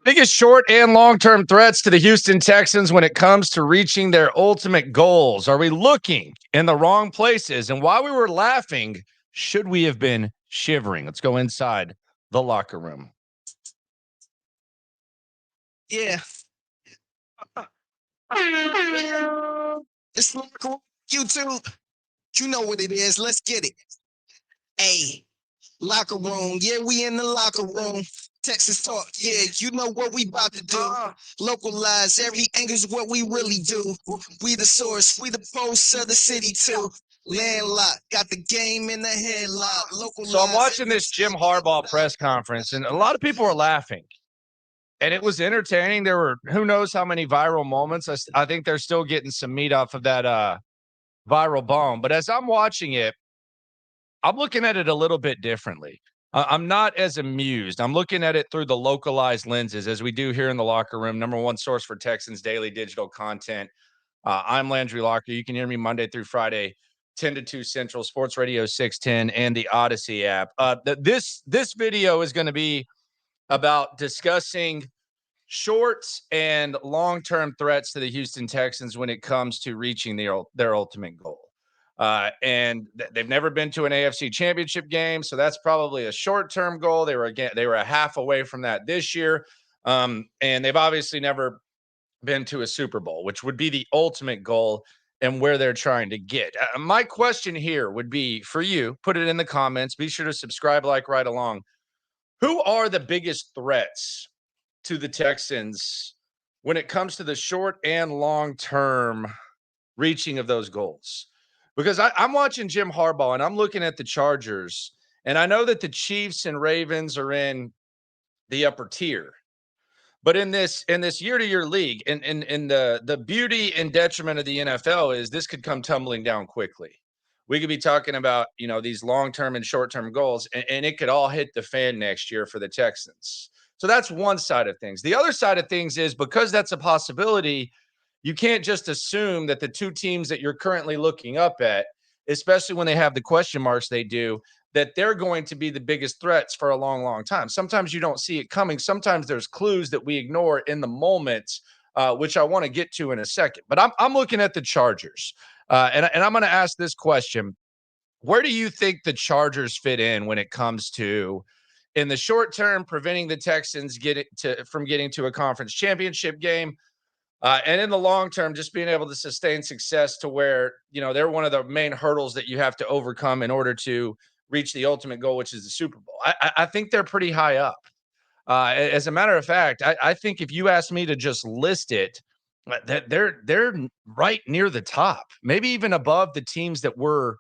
Biggest short and long-term threats to the Houston Texans when it comes to reaching their ultimate goals. Are we looking in the wrong places? And while we were laughing, should we have been shivering? Let's go inside the locker room. Yeah. It's locker room, YouTube. You know what it is. Let's get it. Hey, locker room. Yeah, we in the locker room. Texas talk. Yeah, you know what we about to do. Localized. Every angle's what we really do. We the source. We the pulse of the city too. Landlocked. Got the game in the headlock. Localized. So I'm watching this Jim Harbaugh press conference, and a lot of people are laughing. And it was entertaining. There were who knows how many viral moments. I think they're still getting some meat off of that viral bomb. But as I'm watching it, I'm looking at it a little bit differently. I'm not as amused. I'm looking at it through the localized lenses, as we do here in the locker room. Number one source for Texans daily digital content. I'm Landry Locker. You can hear me Monday through Friday, 10 to 2 Central, Sports Radio 610, and the Odyssey app. This video is going to be about discussing short and long-term threats to the Houston Texans when it comes to reaching their ultimate goal. They've never been to an AFC championship game, so that's probably a short-term goal. They were a half away from that this year. And they've obviously never been to a Super Bowl, which would be the ultimate goal and where they're trying to get. My question here would be for you, put it in the comments. Be sure to subscribe, like, right along. Who are the biggest threats to the Texans when it comes to the short and long-term reaching of those goals? Because I'm watching Jim Harbaugh and I'm looking at the Chargers, and I know that the Chiefs and Ravens are in the upper tier. But in this year-to-year league, and the beauty and detriment of the NFL is this could come tumbling down quickly. We could be talking about, these long-term and short-term goals, and it could all hit the fan next year for the Texans. So that's one side of things. The other side of things is because that's a possibility, you can't just assume that the two teams that you're currently looking up at, especially when they have the question marks they do, that they're going to be the biggest threats for a long, long time. Sometimes you don't see it coming. Sometimes there's clues that we ignore in the moment, which I want to get to in a second. But I'm looking at the Chargers, and I'm going to ask this question. Where do you think the Chargers fit in when it comes to, in the short term, preventing the Texans from getting to a conference championship game? And in the long term, just being able to sustain success to where, they're one of the main hurdles that you have to overcome in order to reach the ultimate goal, which is the Super Bowl. I think they're pretty high up. As a matter of fact, I think if you ask me to just list it, that they're right near the top, maybe even above the teams that we're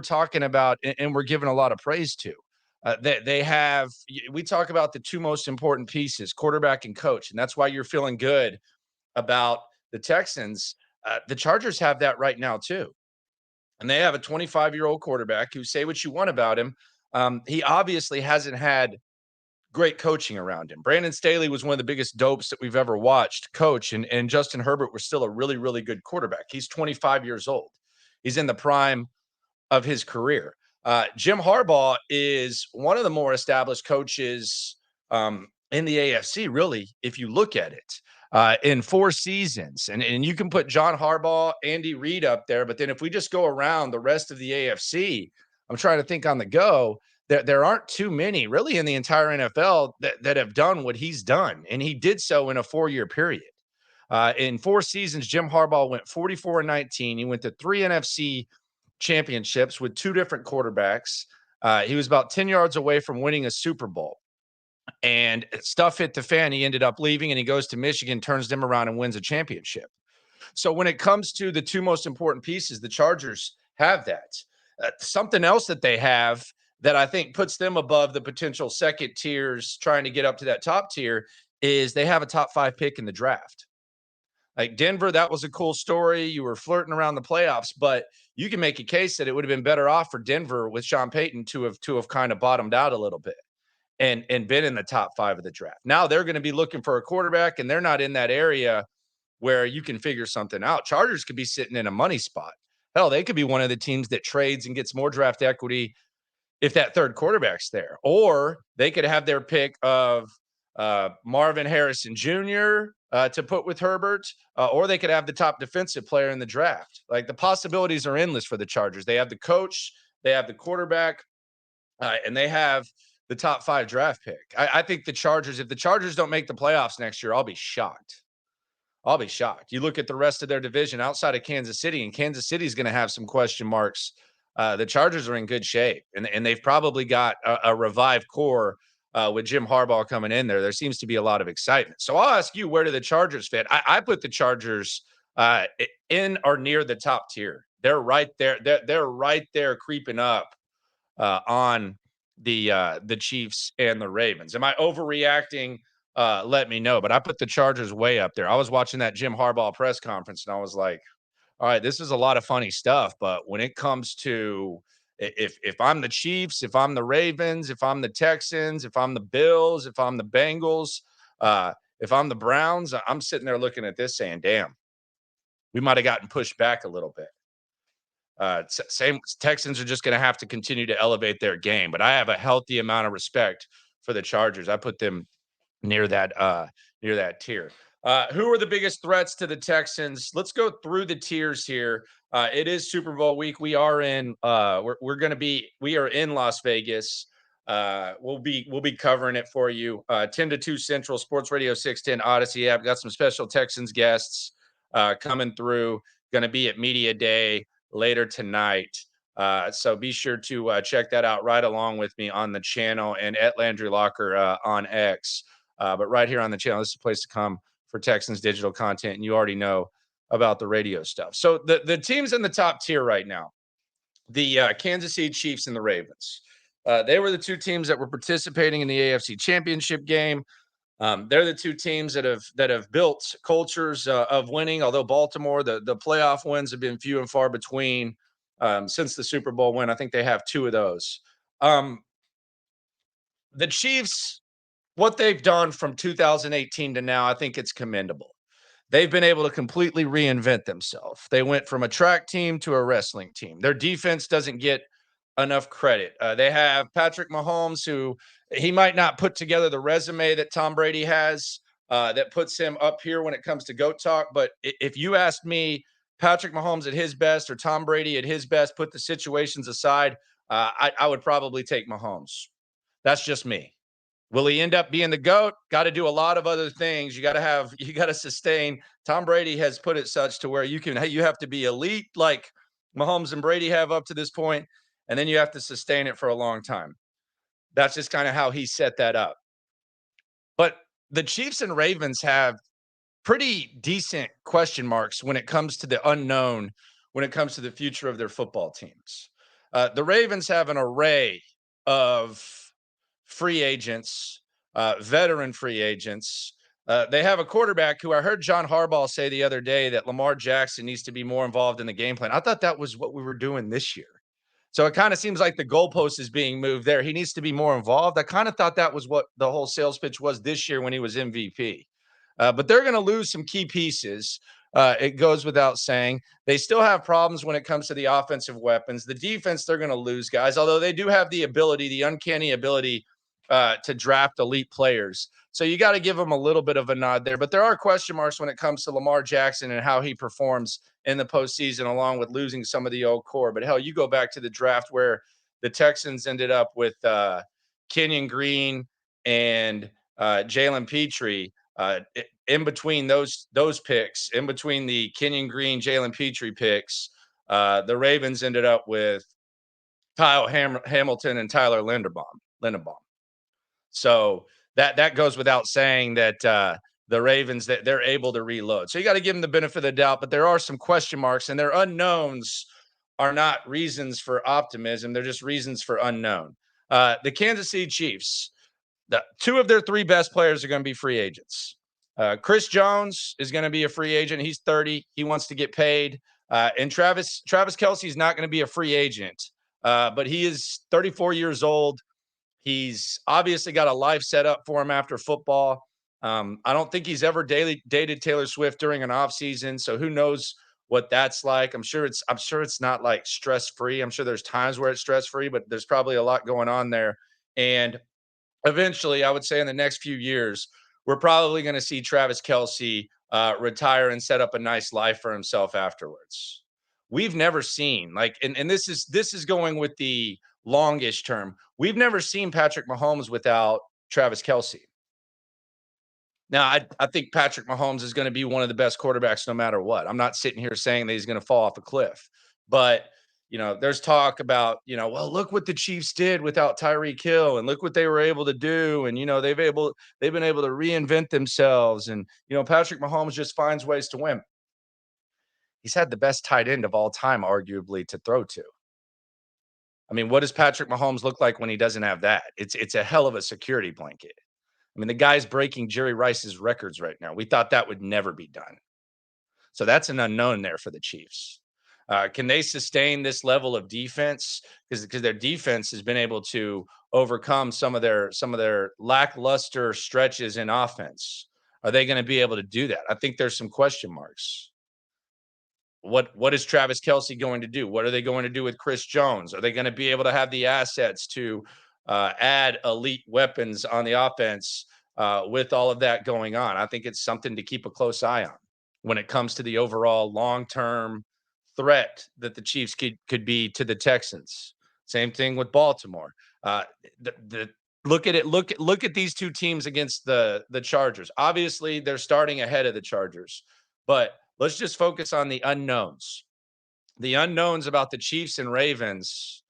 talking about and we're giving a lot of praise to. We talk about the two most important pieces, quarterback and coach, and that's why you're feeling good about the Texans. The Chargers have that right now too. And they have a 25-year-old quarterback who, say what you want about him, he obviously hasn't had great coaching around him. Brandon Staley was one of the biggest dopes that we've ever watched coach, and Justin Herbert was still a really, really good quarterback. He's 25 years old. He's in the prime of his career. Jim Harbaugh is one of the more established coaches in the AFC, really, if you look at it. In 4 seasons. And you can put John Harbaugh, Andy Reid up there. But then if we just go around the rest of the AFC, I'm trying to think on the go, there aren't too many really in the entire NFL that have done what he's done. And he did so in a 4-year period. In 4 seasons, Jim Harbaugh went 44-19. He went to 3 NFC championships with 2 different quarterbacks. He was about 10 yards away from winning a Super Bowl. And stuff hit the fan. He ended up leaving, and he goes to Michigan, turns them around, and wins a championship. So when it comes to the 2 most important pieces, the Chargers have that. Something else that they have that I think puts them above the potential second tiers trying to get up to that top tier is they have a top 5 pick in the draft. Like Denver, that was a cool story. You were flirting around the playoffs, but you can make a case that it would have been better off for Denver with Sean Payton to have kind of bottomed out a little bit and been in the top 5 of the draft. Now they're going to be looking for a quarterback, and they're not in that area where you can figure something out. Chargers could be sitting in a money spot. Hell, they could be one of the teams that trades and gets more draft equity if that third quarterback's there. Or they could have their pick of Marvin Harrison Jr. To put with Herbert, or they could have the top defensive player in the draft. Like, the possibilities are endless for the Chargers. They have the coach, they have the quarterback, and they have the top 5 draft pick. I think the Chargers, if the Chargers don't make the playoffs next year, I'll be shocked. I'll be shocked. You look at the rest of their division outside of Kansas City, and Kansas City is going to have some question marks. The Chargers are in good shape, and they've probably got a revived core with Jim Harbaugh coming in there. There seems to be a lot of excitement. So I'll ask you, where do the Chargers fit? I put the Chargers in or near the top tier. They're right there. They're right there, creeping up on the Chiefs and the Ravens. Am I overreacting? Let me know. But I put the Chargers way up there. I was watching that Jim Harbaugh press conference, and I was like, all right, this is a lot of funny stuff. But when it comes to, if I'm the Chiefs, if I'm the Ravens, if I'm the Texans, if I'm the Bills, if I'm the Bengals, if I'm the Browns, I'm sitting there looking at this saying, damn, we might have gotten pushed back a little bit. Same Texans are just going to have to continue to elevate their game, but I have a healthy amount of respect for the Chargers. I put them near that tier. Who are the biggest threats to the Texans? Let's go through the tiers here. It is Super Bowl week. We are in we are in Las Vegas. We'll be covering it for you. 10 to 2 Central, Sports Radio 610 Odyssey app. Got some special Texans guests coming through. Going to be at Media Day later tonight. So be sure to check that out right along with me on the channel and at Landry Locker on X. But right here on the channel, this is a place to come for Texans digital content. And you already know about the radio stuff. So the teams in the top tier right now, the Kansas City Chiefs and the Ravens. They were the 2 teams that were participating in the AFC Championship game. They're the 2 teams that have built cultures of winning. Although Baltimore, the playoff wins have been few and far between since the Super Bowl win. I think they have 2 of those. The Chiefs, what they've done from 2018 to now, I think it's commendable. They've been able to completely reinvent themselves. They went from a track team to a wrestling team. Their defense doesn't get enough credit. They have Patrick Mahomes, who he might not put together the resume that Tom Brady has that puts him up here when it comes to GOAT talk. But if you asked me, Patrick Mahomes at his best or Tom Brady at his best, put the situations aside, I would probably take Mahomes. That's just me. Will he end up being the GOAT? Got to do a lot of other things. You got to sustain. Tom Brady has put it such to where you have to be elite like Mahomes and Brady have up to this point, and then you have to sustain it for a long time. That's just kind of how he set that up. But the Chiefs and Ravens have pretty decent question marks when it comes to the unknown, when it comes to the future of their football teams. The Ravens have an array of free agents, veteran free agents. They have a quarterback who I heard John Harbaugh say the other day that Lamar Jackson needs to be more involved in the game plan. I thought that was what we were doing this year. So it kind of seems like the goalpost is being moved there. He needs to be more involved. I kind of thought that was what the whole sales pitch was this year when he was MVP. But they're going to lose some key pieces. It goes without saying. They still have problems when it comes to the offensive weapons. The defense, they're going to lose guys, although they do have the ability, the uncanny ability to draft elite players. So you got to give them a little bit of a nod there. But there are question marks when it comes to Lamar Jackson and how he performs in the postseason, along with losing some of the old core. But hell, you go back to the draft where the Texans ended up with Kenyon Green and Jalen Petrie. In between those picks, in between the Kenyon Green, Jalen Petrie picks, the Ravens ended up with Kyle Hamilton and Tyler Linderbaum. So that goes without saying that the Ravens, that they're able to reload. So you got to give them the benefit of the doubt, but there are some question marks, and their unknowns are not reasons for optimism. They're just reasons for unknown. The Kansas City Chiefs, 2 of their 3 best players are going to be free agents. Chris Jones is going to be a free agent. He's 30. He wants to get paid. And Travis Kelce is not going to be a free agent, but he is 34 years old. He's obviously got a life set up for him after football. I don't think he's ever dated Taylor Swift during an off season, so who knows what that's like. I'm sure it's not like stress free. I'm sure there's times where it's stress free, but there's probably a lot going on there. And eventually, I would say in the next few years, we're probably going to see Travis Kelce retire and set up a nice life for himself afterwards. We've never seen and this is going with the longish term. We've never seen Patrick Mahomes without Travis Kelce. Now, I think Patrick Mahomes is going to be one of the best quarterbacks no matter what. I'm not sitting here saying that he's going to fall off a cliff, but there's talk about, well, look what the Chiefs did without Tyreek Hill, and look what they were able to do, and they've been able to reinvent themselves, and Patrick Mahomes just finds ways to win. He's had the best tight end of all time, arguably, to throw to. I mean, what does Patrick Mahomes look like when he doesn't have that? It's a hell of a security blanket. I mean, the guy's breaking Jerry Rice's records right now. We thought that would never be done. So that's an unknown there for the Chiefs. Can they sustain this level of defense? Because their defense has been able to overcome some of their lackluster stretches in offense. Are they going to be able to do that? I think there's some question marks. What is Travis Kelce going to do? What are they going to do with Chris Jones? Are they going to be able to have the assets to add elite weapons on the offense with all of that going on? I think it's something to keep a close eye on when it comes to the overall long-term threat that the Chiefs could be to the Texans. Same thing with Baltimore. Look at these two teams against the Chargers. Obviously, they're starting ahead of the Chargers, but let's just focus on the unknowns. The unknowns about the Chiefs and Ravens,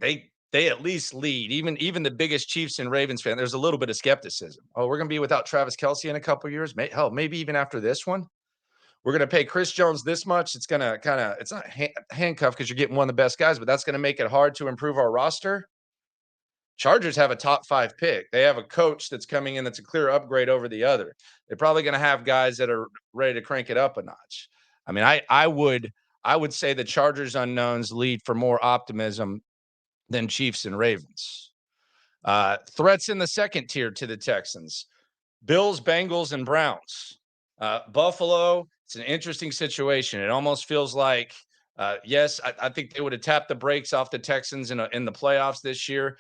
they at least lead. Even the biggest Chiefs and Ravens fan, there's a little bit of skepticism. Oh, we're going to be without Travis Kelce in a couple of years. Maybe even after this one. We're going to pay Chris Jones this much. It's going to it's not handcuff because you're getting one of the best guys, but that's going to make it hard to improve our roster. Chargers have a top 5 pick. They have a coach that's coming in that's a clear upgrade over the other. They're probably going to have guys that are ready to crank it up a notch. I mean, I would say the Chargers unknowns lead for more optimism than Chiefs and Ravens. Threats in the second tier to the Texans: Bills, Bengals, and Browns. Buffalo, it's an interesting situation. It almost feels like, yes, I think they would have tapped the brakes off the Texans in the playoffs this year.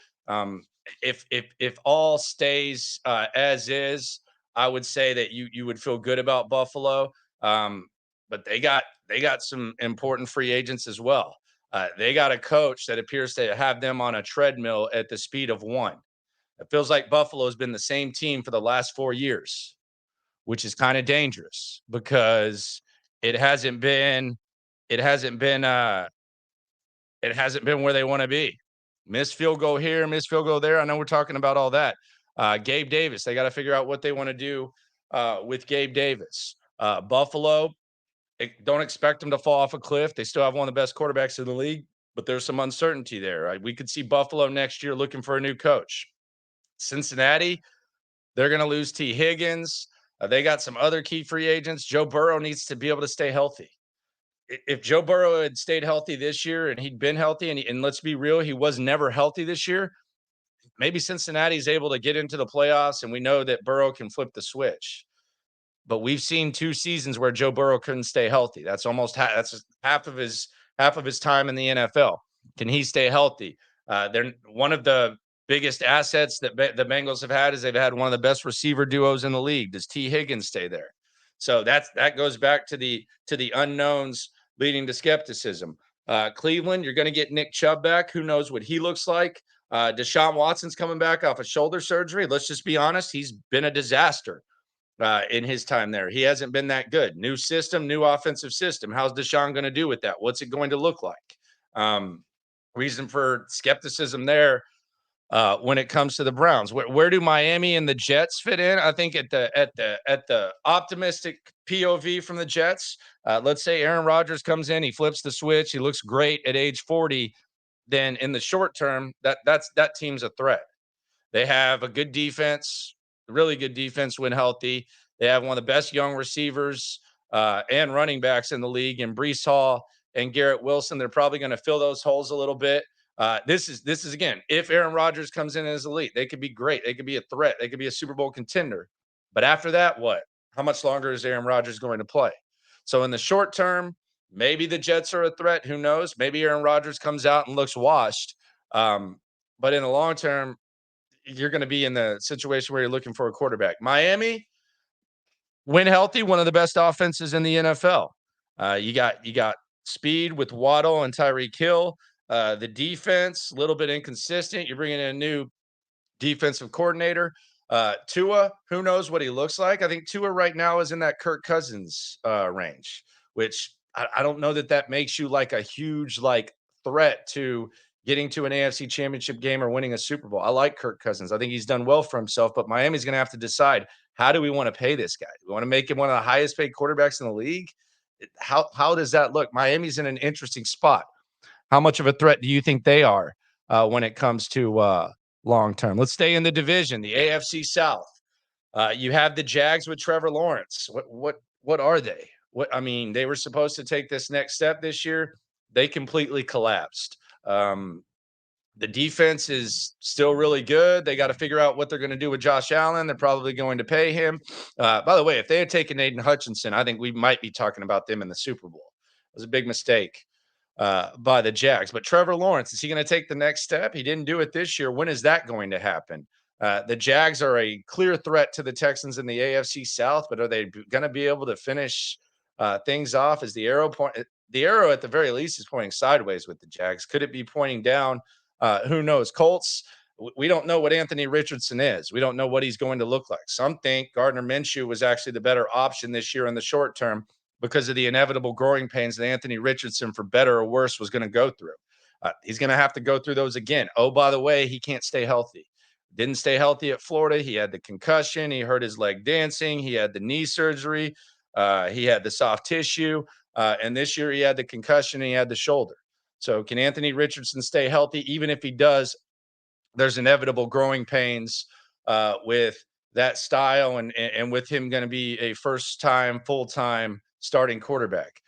If all stays as is, I would say that you would feel good about Buffalo. But they got some important free agents as well. They got a coach that appears to have them on a treadmill at the speed of one. It feels like Buffalo has been the same team for the last 4 years, which is kind of dangerous because it hasn't been where they want to be. Missed field goal here, missed field goal there. I know we're talking about all that. Gabe Davis, they got to figure out what they want to do with Gabe Davis. Buffalo, don't expect them to fall off a cliff. They still have one of the best quarterbacks in the league, but there's some uncertainty there. Right? We could see Buffalo next year looking for a new coach. Cincinnati, they're going to lose T. Higgins. They got some other key free agents. Joe Burrow needs to be able to stay healthy. If Joe Burrow had stayed healthy this year and he'd been healthy, and let's be real, he was never healthy this year, maybe Cincinnati's able to get into the playoffs, and we know that Burrow can flip the switch. But we've seen 2 seasons where Joe Burrow couldn't stay healthy. That's almost half of his time in the NFL. Can he stay healthy? They're one of the biggest assets that the Bengals have had is they've had one of the best receiver duos in the league. Does T. Higgins stay there? So that goes back to the unknowns leading to skepticism. Cleveland, you're going to get Nick Chubb back. Who knows what he looks like? Deshaun Watson's coming back off of shoulder surgery. Let's just be honest. He's been a disaster in his time there. He hasn't been that good. New system, new offensive system. How's Deshaun going to do with that? What's it going to look like? Reason for skepticism there. When it comes to the Browns, where do Miami and the Jets fit in? I think at the optimistic POV from the Jets, let's say Aaron Rodgers comes in, he flips the switch, he looks great at age 40. Then in the short term, that team's a threat. They have a good defense, really good defense when healthy. They have one of the best young receivers and running backs in the league, and Breece Hall and Garrett Wilson. They're probably going to fill those holes a little bit. This is again, if Aaron Rodgers comes in as elite, they could be great. They could be a threat. They could be a Super Bowl contender. But after that, what? How much longer is Aaron Rodgers going to play? So in the short term, maybe the Jets are a threat. Who knows? Maybe Aaron Rodgers comes out and looks washed. But in the long term, you're going to be in the situation where you're looking for a quarterback. Miami, when healthy, one of the best offenses in the NFL. You got speed with Waddle and Tyreek Hill. The defense, a little bit inconsistent. You're bringing in a new defensive coordinator. Tua, who knows what he looks like? I think Tua right now is in that Kirk Cousins range, which I don't know that makes you like a huge threat to getting to an AFC championship game or winning a Super Bowl. I like Kirk Cousins. I think he's done well for himself, but Miami's going to have to decide, how do we want to pay this guy? Do we want to make him one of the highest paid quarterbacks in the league? How does that look? Miami's in an interesting spot. How much of a threat do you think they are when it comes to long term? Let's stay in the division, the AFC South. You have the Jags with Trevor Lawrence. What are they? They were supposed to take this next step this year. They completely collapsed. The defense is still really good. They got to figure out what they're going to do with Josh Allen. They're probably going to pay him. By the way, if they had taken Aiden Hutchinson, I think we might be talking about them in the Super Bowl. It was a big mistake by the Jags. But Trevor Lawrence, is he going to take the next step? He didn't do it this year. When is that going to happen? The Jags are a clear threat to the Texans in the AFC South, but are they going to be able to finish things off? As the arrow point, the arrow at the very least is pointing sideways with the Jags. Could it be pointing down? Who knows? Colts, we don't know what Anthony Richardson is. We don't know what he's going to look like. Some think Gardner Minshew was actually the better option this year in the short term because of the inevitable growing pains that Anthony Richardson, for better or worse, was going to go through. He's going to have to go through those again. Oh, by the way, he can't stay healthy. Didn't stay healthy at Florida. He had the concussion. He hurt his leg dancing. He had the knee surgery. He had the soft tissue. And this year he had the concussion and he had the shoulder. So can Anthony Richardson stay healthy? Even if he does, there's inevitable growing pains with that style and with him going to be a first-time, full-time starting quarterback.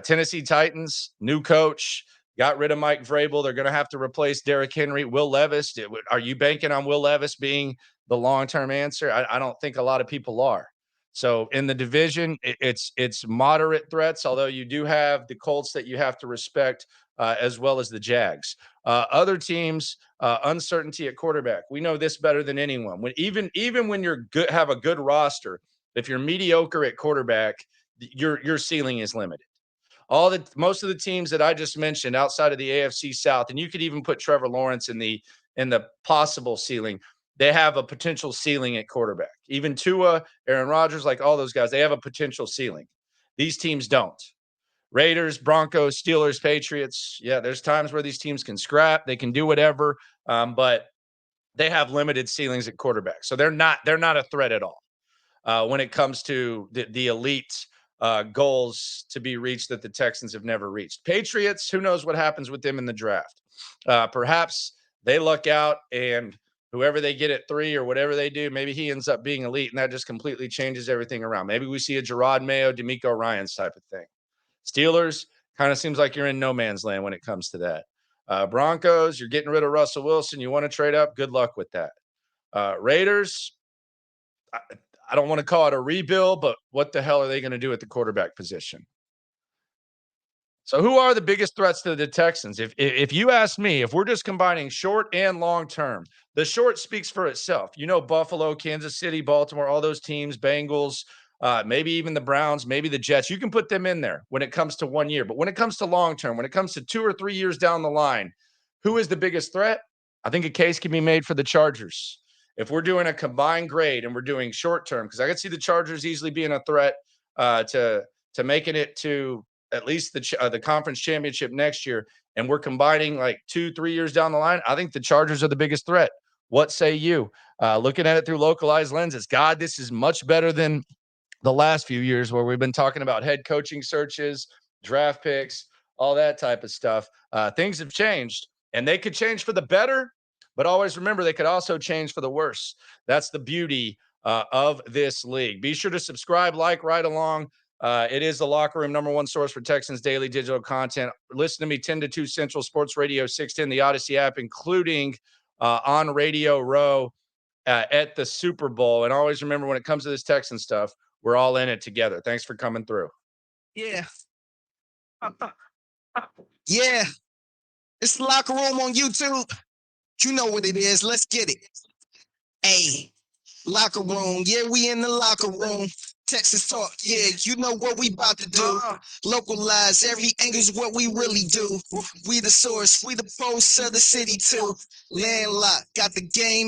Tennessee Titans, new coach, got rid of Mike Vrabel. They're going to have to replace Derrick Henry. Will Levis, are you banking on Will Levis being the long-term answer? I don't think a lot of people are. So in the division, it's moderate threats, although you do have the Colts that you have to respect, as well as the Jags. Other teams, uncertainty at quarterback. We know this better than anyone. Even when you're good, have a good roster, if you're mediocre at quarterback, your ceiling is limited. Most of the teams that I just mentioned outside of the AFC South, and you could even put Trevor Lawrence in the possible ceiling, they have a potential ceiling at quarterback. Even Tua, Aaron Rodgers, like all those guys, they have a potential ceiling. These teams don't. Raiders, Broncos, Steelers, Patriots. Yeah, there's times where these teams can scrap. They can do whatever, but they have limited ceilings at quarterback. So they're not a threat at all when it comes to the elite goals to be reached that the Texans have never reached. Patriots, who knows what happens with them in the draft? Perhaps they luck out and whoever they get at 3 or whatever they do, maybe he ends up being elite, and that just completely changes everything around. Maybe we see a Gerard Mayo, DeMeco Ryans type of thing. Steelers, kind of seems like you're in no man's land when it comes to that. Broncos, you're getting rid of Russell Wilson. You want to trade up? Good luck with that. Raiders, I don't want to call it a rebuild, but what the hell are they going to do at the quarterback position? So who are the biggest threats to the Texans? If you ask me, if we're just combining short and long term, the short speaks for itself. You know, Buffalo, Kansas City, Baltimore, all those teams, Bengals, maybe even the Browns, maybe the Jets. You can put them in there when it comes to 1 year. But when it comes to long term, when it comes to 2 or 3 years down the line, who is the biggest threat? I think a case can be made for the Chargers. If we're doing a combined grade and we're doing short term, because I could see the Chargers easily being a threat to making it to at least the conference championship next year, and we're combining like 2-3 years down the line, I think the Chargers are the biggest threat. What say you? Looking at it through localized lenses, God, this is much better than the last few years where we've been talking about head coaching searches, draft picks, all that type of stuff. Things have changed, and they could change for the better, but always remember they could also change for the worse. That's the beauty of this league. Be sure to subscribe, like, right along. It is the Locker Room, #1 source for Texans daily digital content. Listen to me 10 to 2 Central, Sports Radio 610, the Odyssey app, including on Radio Row at the Super Bowl. And always remember, when it comes to this Texan stuff, we're all in it together. Thanks for coming through. Yeah. Yeah. It's the Locker Room on YouTube. You know what it is. Let's get it. Hey, locker room, yeah, we in the locker room. Texas talk, yeah, you know what we about to do. Localized, every angle's what we really do. We the source, we the pulse of the city too. Landlocked, got the game